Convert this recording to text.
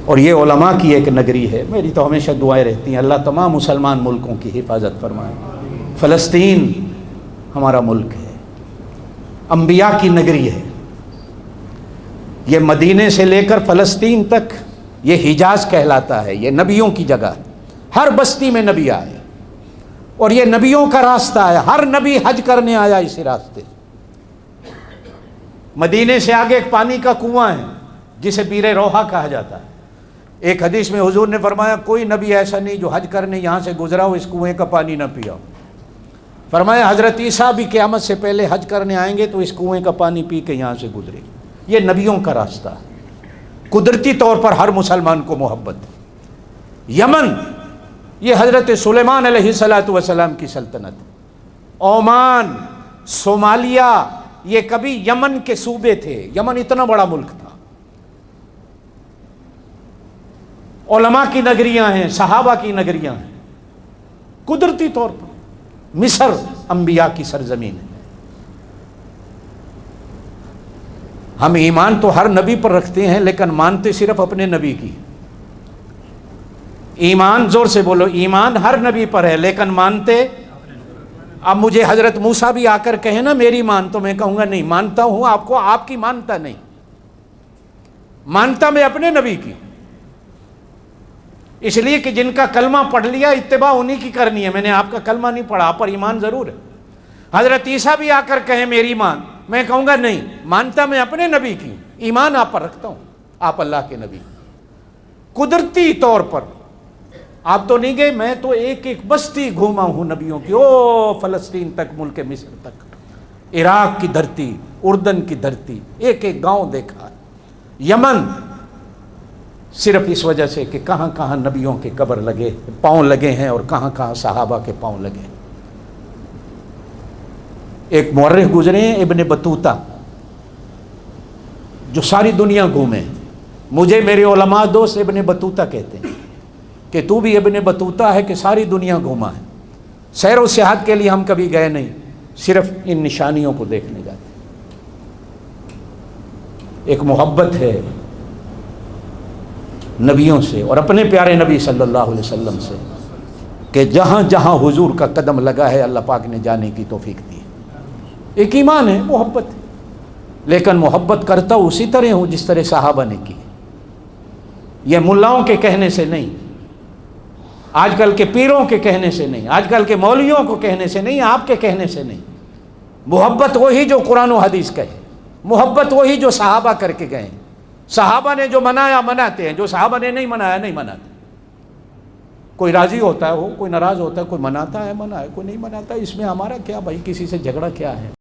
اور یہ علماء کی ایک نگری ہے. میری تو ہمیشہ دعائیں رہتی ہیں اللہ تمام مسلمان ملکوں کی حفاظت فرمائے. فلسطین ہمارا ملک ہے، انبیاء کی نگری ہے. یہ مدینے سے لے کر فلسطین تک یہ حجاز کہلاتا ہے. یہ نبیوں کی جگہ ہے. ہر بستی میں نبی آئے اور یہ نبیوں کا راستہ ہے. ہر نبی حج کرنے آیا اسی راستے. مدینے سے آگے ایک پانی کا کنواں ہے جسے بیر روحا کہا جاتا ہے. ایک حدیث میں حضور نے فرمایا کوئی نبی ایسا نہیں جو حج کرنے یہاں سے گزرا ہو اس کنویں کا پانی نہ پیا. فرمایا حضرت عیسیٰ بھی قیامت سے پہلے حج کرنے آئیں گے تو اس کنویں کا پانی پی کے یہاں سے گزرے. یہ نبیوں کا راستہ ہے. قدرتی طور پر ہر مسلمان کو محبت ہے. یمن یہ حضرت سلیمان علیہ السلام کی سلطنت. عمان، صومالیہ یہ کبھی یمن کے صوبے تھے. یمن اتنا بڑا ملک تھا. علماء کی نگریاں ہیں، صحابہ کی نگریاں ہیں. قدرتی طور پر مصر انبیاء کی سرزمین ہے. ہم ایمان تو ہر نبی پر رکھتے ہیں لیکن مانتے صرف اپنے نبی کی. ایمان زور سے بولو، ایمان ہر نبی پر ہے لیکن مانتے. اب مجھے حضرت موسیٰ بھی آ کر کہیں نا میری مان، تو میں کہوں گا نہیں، مانتا ہوں آپ کو، آپ کی مانتا نہیں. مانتا میں اپنے نبی کی. اس لیے کہ جن کا کلمہ پڑھ لیا اتباع انہی کی کرنی ہے. میں نے آپ کا کلمہ نہیں پڑھا، آپ پر ایمان ضرور ہے. حضرت عیسیٰ بھی آ کر کہیں میری مان، میں کہوں گا نہیں، مانتا میں اپنے نبی کی، ایمان آپ پر رکھتا ہوں، آپ اللہ کے نبی. قدرتی طور پر آپ تو نہیں گئے، میں تو ایک ایک بستی گھوما ہوں نبیوں کی. او فلسطین تک، ملک مصر تک، عراق کی دھرتی، اردن کی دھرتی، ایک ایک گاؤں دیکھا. یمن صرف اس وجہ سے کہ کہاں کہاں نبیوں کے قبر لگے پاؤں لگے ہیں اور کہاں کہاں صحابہ کے پاؤں لگے. ایک مورخ گزرے ہیں ابن بطوطہ جو ساری دنیا گھومے. مجھے میرے علماء دوست ابن بطوطہ کہتے ہیں کہ تو بھی ابن بطوطہ ہے کہ ساری دنیا گھوما ہے. سیر و سیاحت کے لیے ہم کبھی گئے نہیں، صرف ان نشانیوں کو دیکھنے جاتے. ایک محبت ہے نبیوں سے اور اپنے پیارے نبی صلی اللہ علیہ وسلم سے کہ جہاں جہاں حضور کا قدم لگا ہے اللہ پاک نے جانے کی توفیق دی. ایک ایمان ہے، محبت ہے. لیکن محبت کرتا اسی طرح ہوں جس طرح صحابہ نے کی. یہ ملاؤں کے کہنے سے نہیں، آج کل کے پیروں کے کہنے سے نہیں، آج کل کے مولویوں کو کہنے سے نہیں، آپ کے کہنے سے نہیں. محبت وہی جو قرآن و حدیث کہے، محبت وہی جو صحابہ کر کے گئے. صحابہ نے جو منایا مناتے ہیں، جو صحابہ نے نہیں منایا نہیں مناتے. کوئی راضی ہوتا ہے ہو، کوئی ناراض ہوتا ہے، کوئی مناتا ہے منائے، کوئی نہیں مناتا. اس میں ہمارا کیا بھائی، کسی سے جھگڑا کیا ہے.